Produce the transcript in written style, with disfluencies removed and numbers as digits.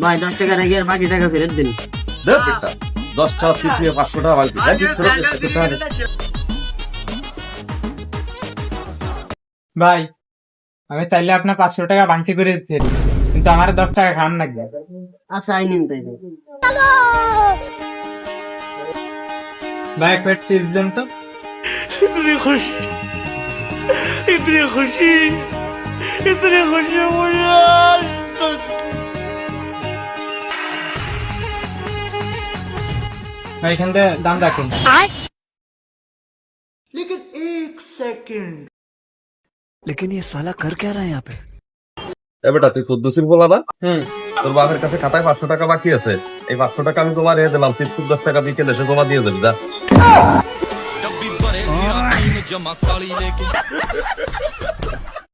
ভাই 10 টাকা রেখে আর বাকি টাকা ফেরত দিন। দে বেটা 10টা চিপস 500 টাকা বাকি ভাই আমি চাইলে আপনার 500 টাকা বাংতি করে দিতে পারি, কিন্তু আমার 10 টাকা খান লাগবে। আচ্ছা আই নিন তাই। ভাই এক প্লেট চিপস দেন তো। इतनी खुशी मुझे आज तक। ভাই এখান থেকে দাম রাখুন। लेकिन एक सेकंड, लेकिन ये साला कर क्या रहा है यहाँ पे? এ বেটা তুই কুদ্দুসির বলা না হুম। তোর বাপের কাছে খাতায় 500 টাকা বাকি আছে, এই 500 টাকা আমি তোমার দিয়ে দিলাম, চিপস 10 টাকা বিকেলে এসে জমা দিয়ে দেবে যা।